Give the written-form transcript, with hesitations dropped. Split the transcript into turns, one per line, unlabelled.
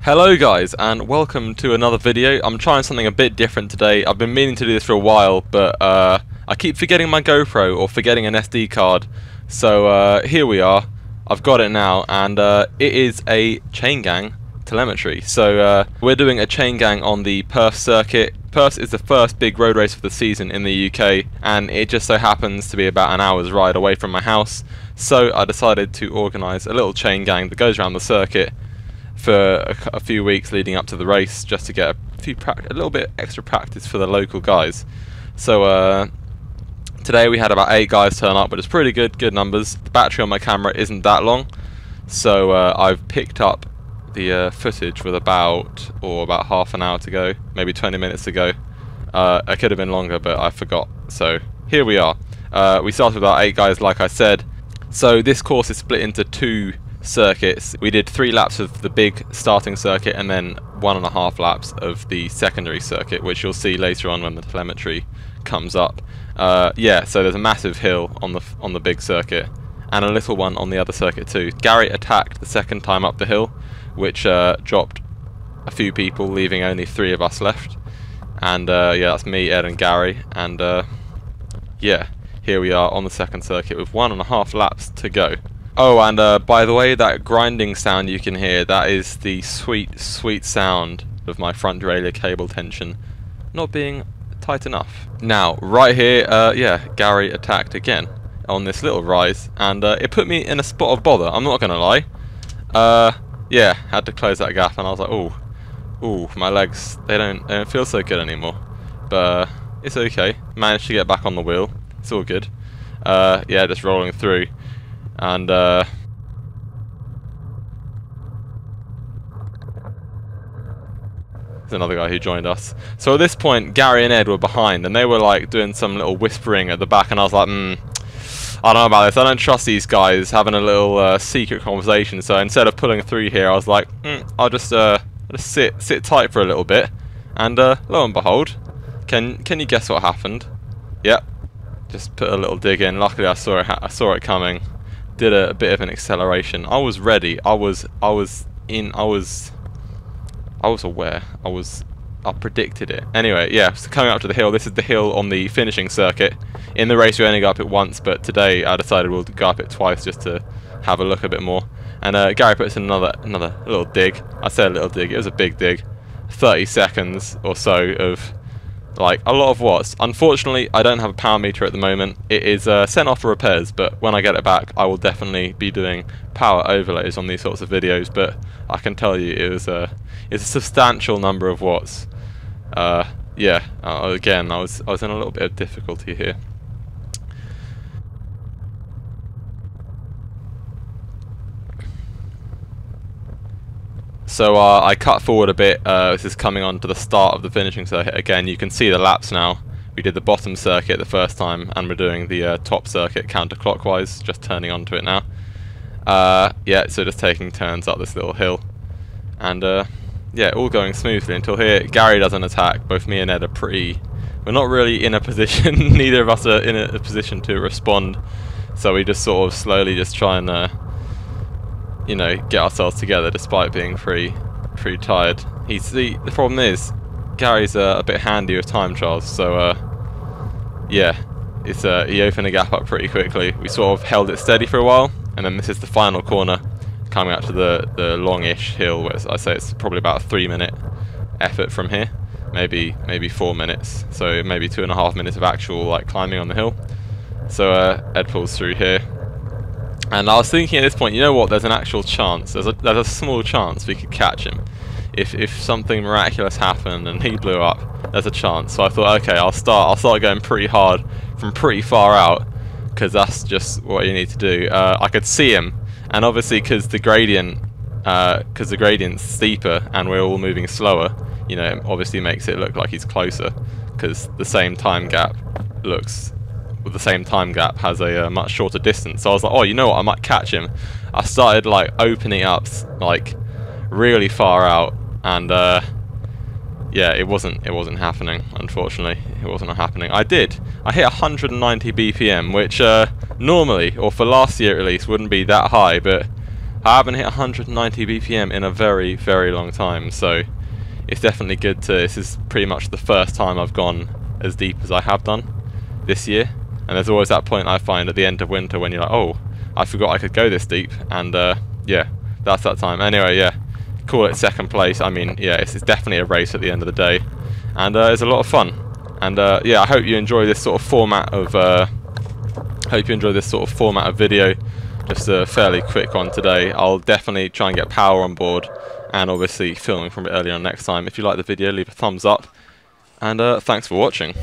Hello guys, and welcome to another video. I'm trying something a bit different today. I've been meaning to do this for a while, but I keep forgetting my GoPro or forgetting an SD card. So here we are. I've got it now, and it is a Chaingang telemetry. So we're doing a Chaingang on the Perfs circuit. Perfs is the first big road race of the season in the UK, and it just so happens to be about an hour's ride away from my house. So I decided to organise a little Chaingang that goes around the circuit for a few weeks leading up to the race, just to get a little bit extra practice for the local guys. So today we had about 8 guys turn up, but it's pretty good numbers. The battery on my camera isn't that long, so I've picked up the footage with about half an hour to go, maybe 20 minutes to go. It could have been longer, but I forgot. So here we are. We started with about 8 guys, like I said. So this course is split into 2 circuits. We did 3 laps of the big starting circuit and then 1.5 laps of the secondary circuit, which you'll see later on when the telemetry comes up. Yeah, so there's a massive hill on the big circuit and a little one on the other circuit too. Gary attacked the second time up the hill, which dropped a few people, leaving only 3 of us left. And yeah, that's me, Ed and Gary, and yeah, here we are on the second circuit with 1.5 laps to go. Oh, and by the way, that grinding sound you can hear, that is the sweet, sweet sound of my front derailleur cable tension not being tight enough. Now, right here, yeah, Gary attacked again on this little rise, and it put me in a spot of bother, I'm not gonna lie. Yeah, had to close that gap, and I was like, ooh, my legs, they don't feel so good anymore. But it's okay, managed to get back on the wheel, it's all good. Yeah, just rolling through. And there's another guy who joined us. So at this point, Gary and Ed were behind, and they were like doing some little whispering at the back, and I was like, I don't know about this. I don't trust these guys, having a little secret conversation. So instead of pulling through here, I was like, I'll just sit tight for a little bit. And lo and behold, can you guess what happened? Yep, just put a little dig in. Luckily, I saw it coming. Did a bit of an acceleration. I was ready. I was aware. I predicted it. Anyway, yeah, so coming up to the hill. This is the hill on the finishing circuit. In the race we only go up it once, but today I decided we'll go up it twice just to have a look a bit more. And Gary puts in another little dig. I said a little dig, it was a big dig. 30 seconds or so of like a lot of watts. Unfortunately, I don't have a power meter at the moment. It is sent off for repairs, but when I get it back, I will definitely be doing power overlays on these sorts of videos. But I can tell you, it's a substantial number of watts. Yeah. Again, I was in a little bit of difficulty here. So I cut forward a bit. This is coming on to the start of the finishing circuit again. You can see the laps now. We did the bottom circuit the first time, and we're doing the top circuit counterclockwise, just turning onto it now. Yeah, so just taking turns up this little hill. And yeah, all going smoothly until here. Gary does an attack. Both me and Ed are we're not really in a position, neither of us are in a position to respond. So we just sort of slowly just try and you know, get ourselves together despite being pretty tired. The problem is, Gary's a bit handy with time trials, so yeah, it's he opened the gap up pretty quickly. We sort of held it steady for a while, and then this is the final corner, coming up to the longish hill, where I say it's probably about a 3-minute effort from here, maybe 4 minutes, so maybe 2.5 minutes of actual like climbing on the hill. So Ed pulls through here. And I was thinking at this point, you know what? There's an actual chance. There's a small chance we could catch him. If something miraculous happened and he blew up, there's a chance. So I thought, okay, I'll start going pretty hard from pretty far out, because that's just what you need to do. I could see him, and obviously because the gradient's steeper and we're all moving slower, you know, it obviously makes it look like he's closer, because the same time gap has a much shorter distance. So I was like, oh, you know what, I might catch him. I started like opening up like really far out, and yeah, it wasn't happening. Unfortunately, it wasn't happening. I hit 190 BPM, which normally, or for last year at least, wouldn't be that high, but I haven't hit 190 BPM in a very, very long time, so it's definitely good to, this is pretty much the first time I've gone as deep as I have done this year, and there's always that point I find at the end of winter when you're like, oh, I forgot I could go this deep, and yeah, that's that time. Anyway, yeah, call it second place. I mean, yeah, it's definitely a race at the end of the day, and it's a lot of fun, and yeah, I hope you enjoy this sort of format of video. Just a fairly quick one today. I'll definitely try and get Power on board, and obviously filming from it earlier on next time. If you like the video, leave a thumbs up, and thanks for watching.